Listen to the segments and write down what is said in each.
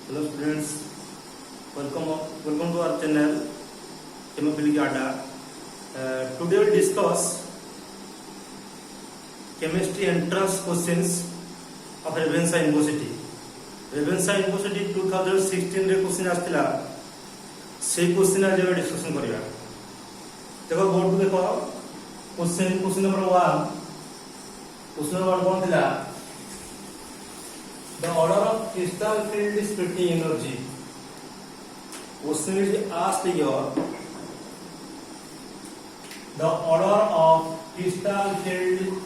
Hello students, welcome to our channel Chemophilic Adda. Today we will discuss chemistry entrance questions of Ravensa University. Ravensa University 2016 रे question आस्तिला से question आज हम discussion करिया. देखो board पे देखो क्वेश्चन नंबर 1 क्वेश्चन नंबर 1 थिला the order of crystal field splitting energy. Question is asked here. The order of crystal field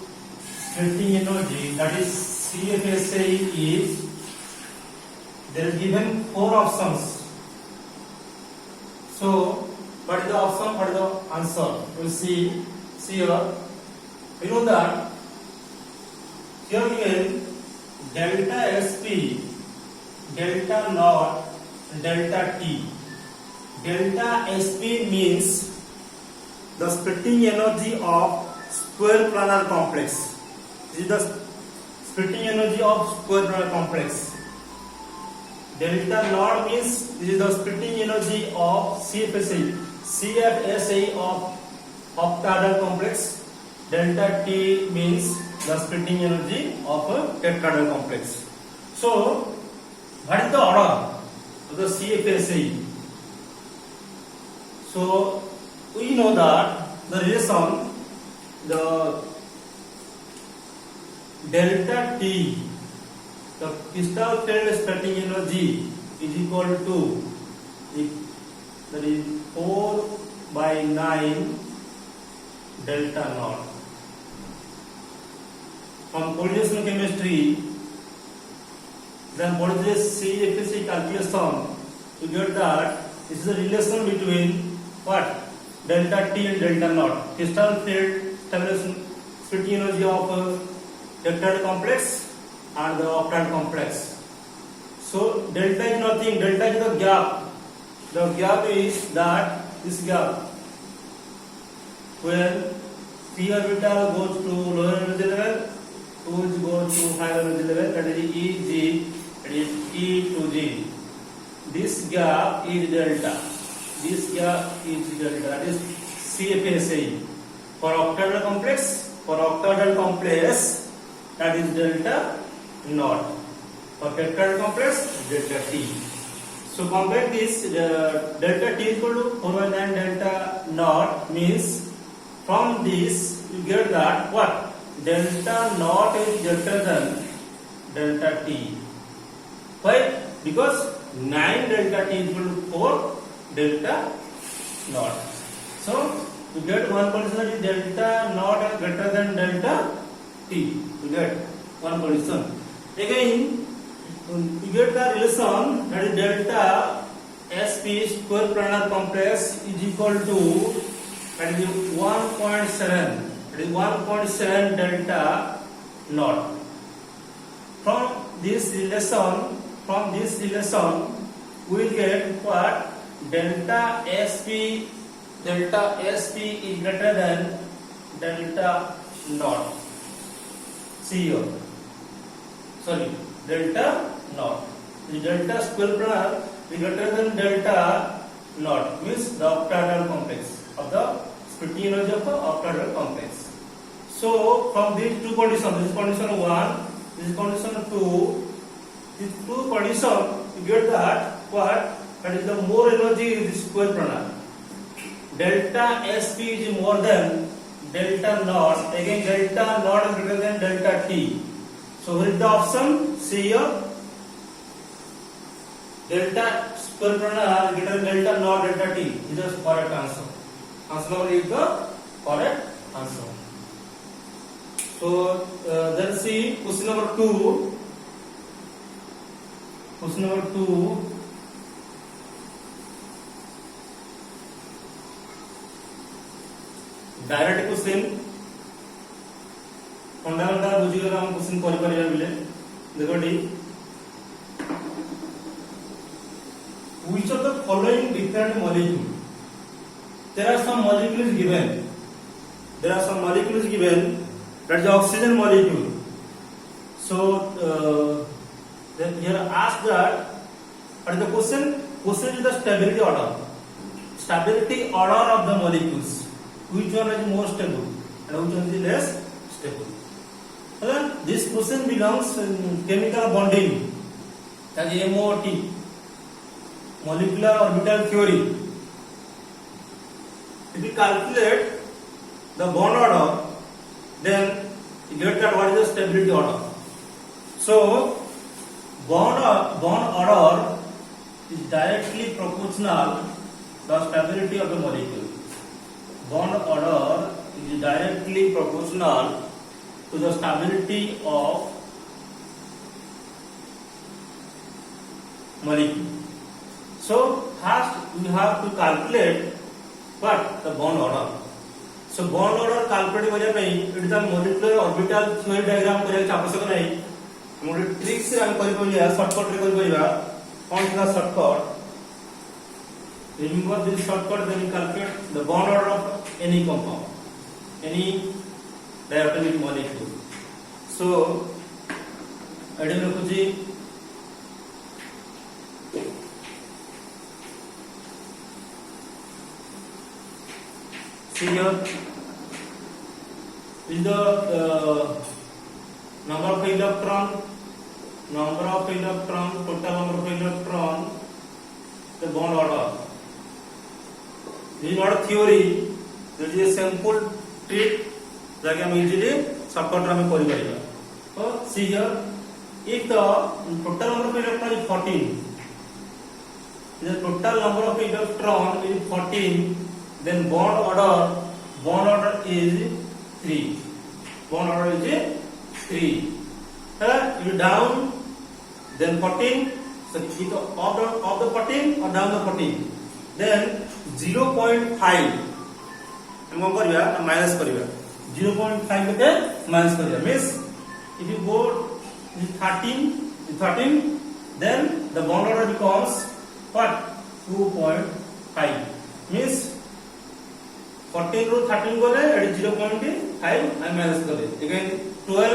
splitting energy, that is CFSA, is there is given 4 options. So what is the option? What is the answer? We will see here. We know that here given delta SP, delta naught, delta T. Delta SP means the splitting energy of square planar complex. This is the splitting energy of square planar complex. Delta naught means this is the splitting energy of CFSA of octahedral complex. Delta T means the splitting energy of a tetrahedral complex. So, what is the order of the CFSA? So, we know that the relation, the delta T, the crystal field splitting energy is equal to, that is 4 by 9 delta naught. From coordination chemistry, then what is this CFSA calculation? To get that, this is the relation between what? Delta T and delta naught. Crystal field splitting energy of tetrahedral complex and the octahedral complex. So delta is nothing. Delta is the gap. The gap is that this gap where p orbital goes to lower energy level, 2 goes to higher energy level, that is Eg, that is E to G. This gap is delta. This gap is delta. That is CFSA. For octahedral complex, that is delta naught. For tetrahedral complex, delta T. So compare this. Delta T is equal to 4 by 9 delta naught means from this you get that what? Delta naught is greater than delta T. Why? Because 9 delta T is equal to 4 delta naught. So you get one condition that is delta naught is greater than delta T. You get one condition. Again, you get the relation that is delta SP square planar complex is equal to, that is 1.7. It is 1.7 delta naught. From this relation, we will get what? Delta SP is greater than delta naught. See here. Sorry, delta naught. The delta square planar is greater than delta naught, means the octahedral complex of the splitting energy of the octahedral complex. So from these two conditions, this is condition 1, this is condition 2, these two conditions, you get that what? That is the more energy is the square planar. Delta SP is more than delta naught. Again, delta naught is greater than delta T. So what is the option? See here. Delta square planar greater than delta naught delta T. This is the correct answer. Answer is the correct answer. So then see question number 2. Question number 2. Direct question. Fundamental बुझीगला हम question कर परिया बिले देखो D which of the following different molecule, there are some molecules given, that is the oxygen molecule. So then here asked that What is the question? Question is the stability order. Stability order of the molecules. Which one is more stable and which one is less stable? This question belongs in chemical bonding. That is MOT, molecular orbital theory. If you calculate the bond order, then you get that what is the stability order. So bond order is directly proportional to the stability of the molecule. Bond order is directly proportional to the stability of molecule. So first we have to calculate what the bond order. So bond order calculate करिया पई it the molecular orbital theory diagram करिया आवश्यक नै मोर tricks रे हम करि परिया shortcut रे करि परिया कोन था shortcut remember this shortcut when you calculate the bond order of any compound, any diatomic molecule. So एडे लिखुची see here is the number of electron, total number of electron, the bond order. This is not a theory, this is a simple trick that we easily shortcut रे करि परिबा. So see here, if the total number of electron is 14, the total number of electron is 14, then bond order is 3. Bond order is 3. You down, then 14. So either of the 14 or down the 14. Then 0.5. हम कौन करिया minus करिया 0.5 के minus करिया means if you go 13 then the bond order becomes what 2.5 means 14 ରୁ 13 गले eight 0.5 I minus करे again 12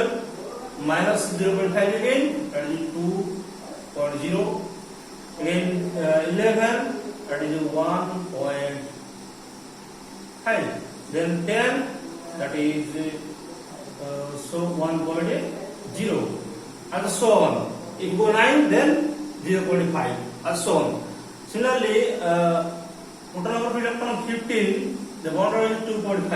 minus 0.5 again that is 2.0 again 11 that is 1.5 then 10 that is so 1.0 and so on. If you go 9 then 0.5 and so on. Similarly total number of electron 15 the bond order is 2.5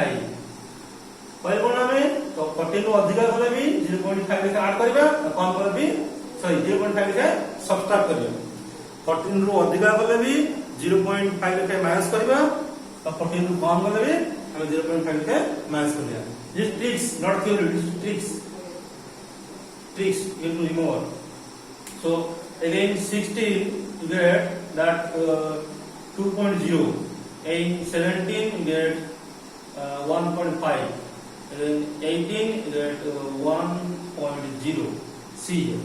पहले कोन हमें तो 14 रो अधिक गले भी 0.5 लेके add करबा कम कर भी सॉरी 0.5 लेके सब्ट्रैक्ट करबा 14 रो अधिक गले भी 0.5 लेके माइनस करबा तो 14 रो कम गले भी हम 0.5 लेके माइनस करबा this tricks not theory this tricks you have to remember. So again 16 you get that 2.0 in 17 you get 1.5 and 18 you get 1.0 see here.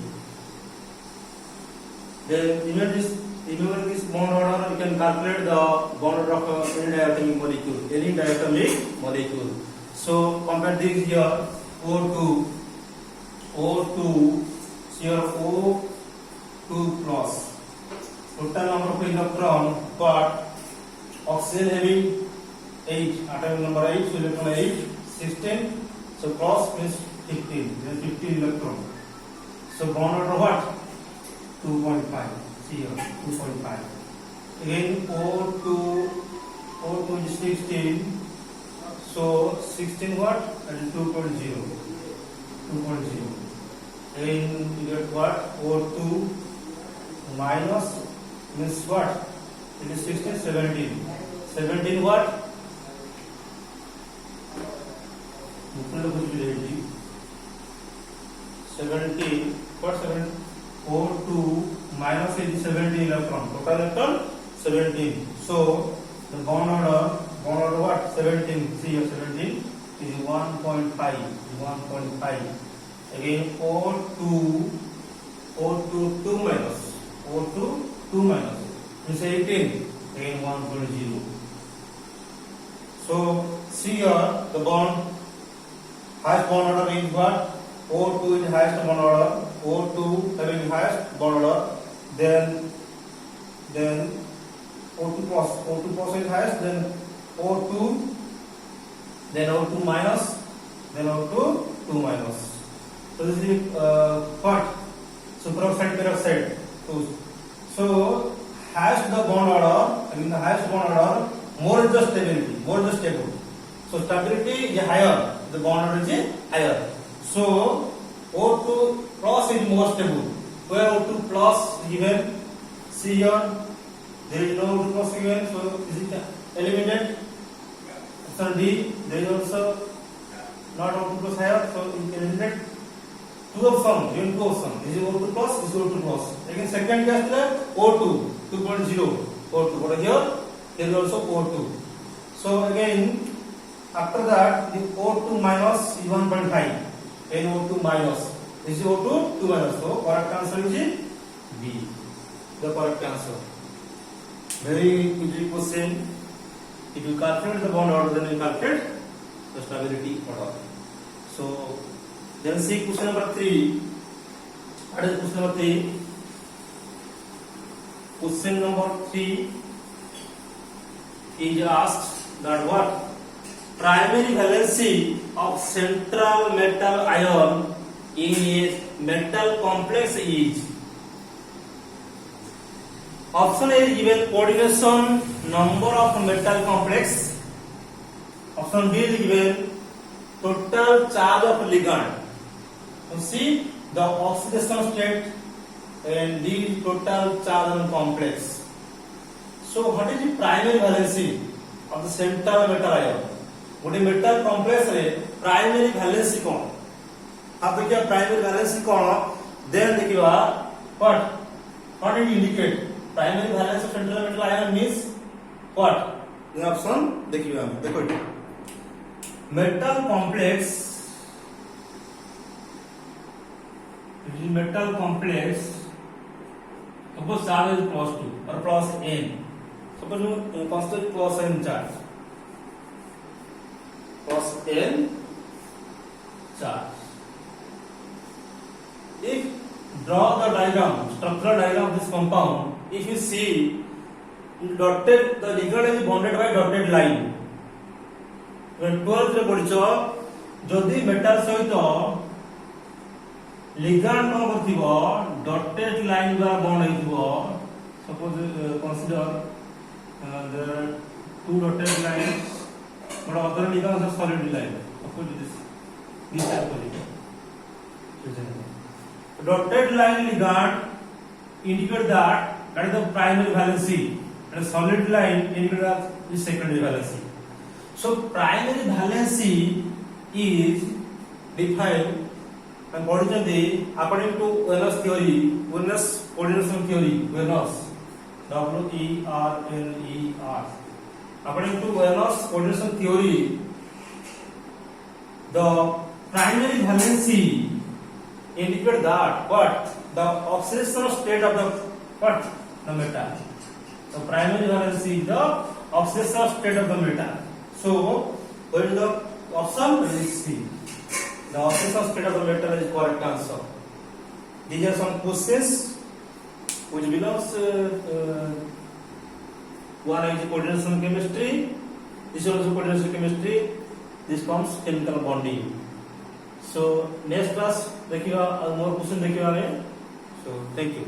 Then remember this bond order you can calculate the bond order of any diatomic molecule. So compare this here O2 here O2 plus total number of electron but oxygen having 8 atomic number 8 so electron 8 16 so cross means 15 then 15 electron so bond order what 2.5 see here 2.5 again O2 is 16 so 16 what that is 2.0 again you get what O2 minus means what it is 16 17 what 17 what 7 O2 minus is 17 electron total electron 17 so the bond order what 17 see here 17 is 1.5 again O2 2 minus means 18 again 1.0 so see here the highest bond order is what O2 is highest bond order O2 having highest bond order then then O2 positive highest, then O2, then O2 minus, then O2 2 minus. So this is what superoxide peroxide. So highest the bond order, I mean the highest bond order, more is the stability, more is the stable. So stability is higher, the bond order is higher. So O2 plus is more stable. Where O2 plus is given, see here, there is no O2 plus given, so is it eliminated? Option D, there is also not O2 plus higher, so you can eliminate two options, given two options. This is O2 plus, this is O2 plus. Again second case is O2, 2.0, O2, but here there is also O2. So again, after that, the O2 minus is 1.5, and O2 minus. This is O2, 2 minus. So correct answer is B. The correct answer. Very easy question. If you calculate the bond order, then you calculate the stability order. So then see question number 3. What is question number 3? Question number 3 is asked that what primary valency of central metal ion in a metal complex is. Option A is given coordination number of metal complex. Option B is given total charge of ligand. You see the oxidation state and the total charge on complex. So what is the primary valency of the central metal ion? गोटे metal complex रे primary valency कोन आप देखिए primary valency कोन then देखिबा what it indicate primary valence of central metal ion means what the option देखिबा हम देखो metal complex suppose charge is +2 और +n suppose constant +n charge plus n charge. If draw the diagram, structural diagram of this compound, if you see dotted, the ligand is bounded by dotted line. When 12th रे पढिचो जदि metal सहित ligand न करथिबो dotted line द्वारा bond हेतिबो suppose consider there are two dotted lines but other ligand is a solid line. Suppose this type of ligand. Dotted line ligand indicate that is the primary valency, and a solid line indicate the secondary valency. So primary valency is defined and according to Wenner's theory, Wenner's coordination theory, Wenner's WERNER. According to Wenner's coordination theory, the primary valency indicate that what the oxidation state of the metal. The primary valency is the oxidation state of the metal. So what is the option? Is C. The oxidation state of the metal is correct answer. These are some questions which belongs. One is coordination chemistry, this is also coordination chemistry, this comes chemical bonding. So next class देखिएगा और more question देखिएगा. So thank you.